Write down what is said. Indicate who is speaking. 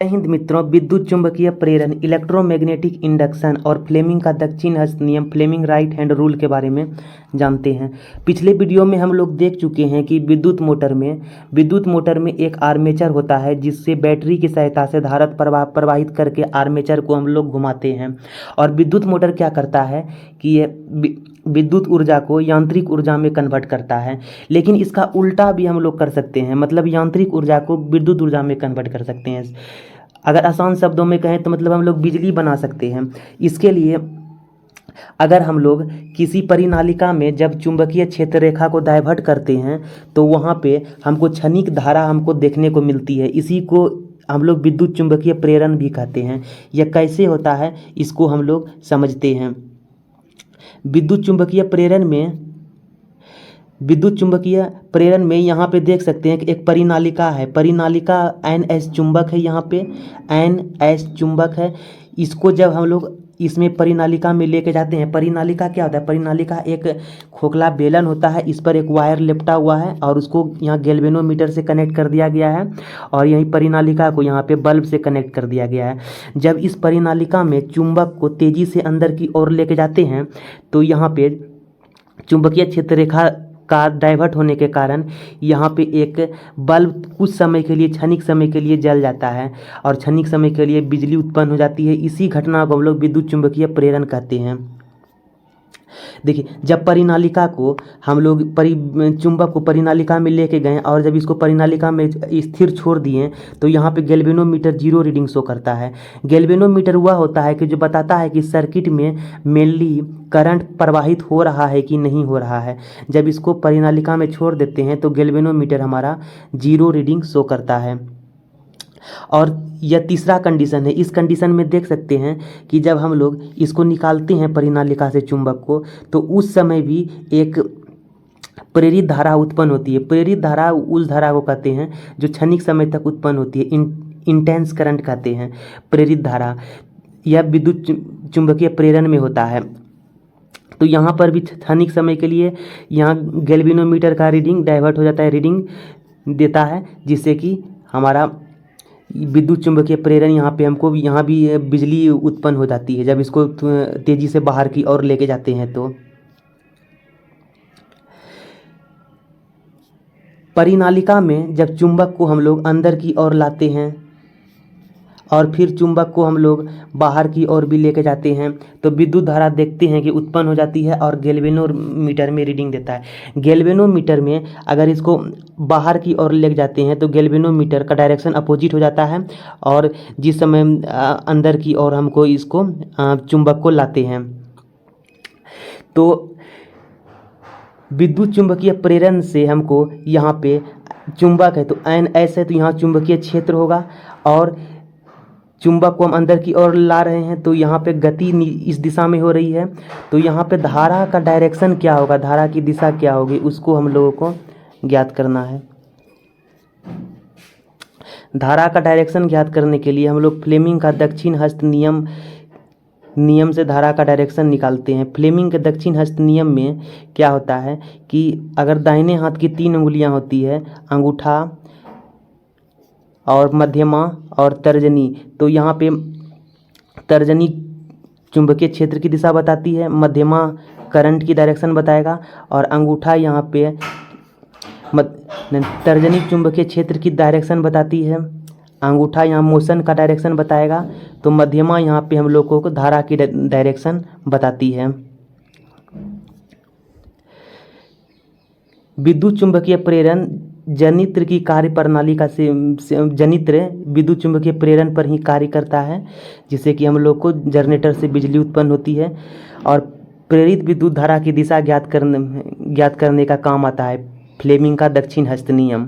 Speaker 1: जय हिंद मित्रों। विद्युत चुंबकीय प्रेरण, इलेक्ट्रोमैग्नेटिक इंडक्शन और फ्लेमिंग का दक्षिण हस्त नियम, फ्लेमिंग राइट हैंड रूल के बारे में जानते हैं। पिछले वीडियो में हम लोग देख चुके हैं कि विद्युत मोटर में एक आर्मेचर होता है जिससे बैटरी की सहायता से धारा प्रवाहित करके आर्मेचर को हम लोग घुमाते हैं। और विद्युत मोटर क्या करता है कि ये विद्युत ऊर्जा को यांत्रिक ऊर्जा में कन्वर्ट करता है। लेकिन इसका उल्टा भी हम लोग कर सकते हैं, मतलब यांत्रिक ऊर्जा को विद्युत ऊर्जा में कन्वर्ट कर सकते हैं। अगर आसान शब्दों में कहें तो मतलब हम लोग बिजली बना सकते हैं। इसके लिए अगर हम लोग किसी परिनालिका में जब चुंबकीय क्षेत्र रेखा को डाइवर्ट करते हैं तो वहाँ पे हमको क्षणिक धारा हमको देखने को मिलती है। इसी को हम लोग विद्युत चुंबकीय प्रेरण भी कहते हैं। यह कैसे होता है इसको हम लोग समझते हैं। विद्युत चुंबकीय प्रेरण में यहाँ पे देख सकते हैं कि एक परिनालिका है। परिनालिका NS चुंबक है, यहाँ पे NS चुंबक है। इसको जब हम लोग इसमें परिनालिका में लेके जाते हैं, परिनालिका क्या होता है? परिनालिका एक खोखला बेलन होता है, इस पर एक वायर लिपटा हुआ है और उसको यहाँ गैल्वेनोमीटर से कनेक्ट कर दिया गया है और यही परिनालिका को यहाँ पे बल्ब से कनेक्ट कर दिया गया है। जब इस परिनालिका में चुंबक को तेज़ी से अंदर की ओर लेके जाते हैं तो यहाँ पे चुंबकीय क्षेत्र रेखा का डाइवर्ट होने के कारण यहाँ पे एक बल्ब कुछ समय के लिए, क्षणिक समय के लिए जल जाता है और क्षणिक समय के लिए बिजली उत्पन्न हो जाती है। इसी घटना को हम लोग विद्युत चुंबकीय प्रेरण कहते हैं। देखिए, जब परिनालिका को हम लोग चुंबक को परिनालिका में लेके गए और जब इसको परिनालिका में स्थिर छोड़ दिए तो यहाँ पे गैल्वेनोमीटर जीरो रीडिंग शो करता है। गैल्वेनोमीटर वह होता है कि जो बताता है कि सर्किट में मेनली करंट प्रवाहित हो रहा है कि नहीं हो रहा है। जब इसको परिनालिका में छोड़ देते हैं तो गैल्वेनोमीटर हमारा जीरो रीडिंग शो करता है। और यह तीसरा कंडीशन है। इस कंडीशन में देख सकते हैं कि जब हम लोग इसको निकालते हैं परिनालिका से चुंबक को तो उस समय भी एक प्रेरित धारा उत्पन्न होती है। प्रेरित धारा उस धारा को कहते हैं जो क्षणिक समय तक उत्पन्न होती है, इंटेंस करंट कहते हैं प्रेरित धारा। यह विद्युत चुंबकीय प्रेरण में होता है। तो यहाँ पर भी क्षणिक समय के लिए यहाँ गैल्वेनोमीटर का रीडिंग डाइवर्ट हो जाता है, रीडिंग देता है, जिससे कि हमारा विद्युत चुंबकीय प्रेरण यहाँ भी बिजली उत्पन्न हो जाती है जब इसको तेजी से बाहर की ओर लेके जाते हैं। तो परिनालिका में जब चुंबक को हम लोग अंदर की ओर लाते हैं और फिर चुंबक को हम लोग बाहर की ओर भी लेके जाते हैं तो विद्युत धारा देखते हैं कि उत्पन्न हो जाती है और गैल्वेनोमीटर में रीडिंग देता है। गैल्वेनोमीटर में अगर इसको बाहर की ओर ले जाते हैं तो गैल्वेनोमीटर का डायरेक्शन अपोजिट हो जाता है और जिस समय अंदर की ओर हमको इसको चुंबक को लाते हैं तो विद्युत चुंबकीय प्रेरण से हमको यहाँ पे चुंबक है तो NS है तो यहाँ चुंबकीय क्षेत्र होगा और चुंबक को हम अंदर की ओर ला रहे हैं तो यहाँ पे गति इस दिशा में हो रही है। तो यहाँ पे धारा का डायरेक्शन क्या होगा, धारा की दिशा क्या होगी, उसको हम लोगों को ज्ञात करना है। धारा का डायरेक्शन ज्ञात करने के लिए हम लोग फ्लेमिंग का दक्षिण हस्त नियम से धारा का डायरेक्शन निकालते हैं। फ्लेमिंग के दक्षिण हस्त नियम में क्या होता है कि अगर दाहिने हाथ की 3 उंगलियां होती है, अंगूठा और मध्यमा और तर्जनी, तो यहाँ पे तर्जनी चुंबकीय क्षेत्र की दिशा बताती है, मध्यमा करंट की डायरेक्शन बताएगा और अंगूठा यहाँ पे तर्जनी चुंबकीय क्षेत्र की डायरेक्शन बताती है, अंगूठा यहाँ मोशन का डायरेक्शन बताएगा, तो मध्यमा यहाँ पे हम लोगों को धारा की डायरेक्शन बताती है। विद्युत चुंबकीय प्रेरण जनित्र की कार्य प्रणाली का जनित्र विद्युत चुंबकीय प्रेरण पर ही कार्य करता है, जिससे कि हम लोग को जनरेटर से बिजली उत्पन्न होती है और प्रेरित विद्युत धारा की दिशा ज्ञात करने का काम आता है फ्लेमिंग का दक्षिण हस्त नियम।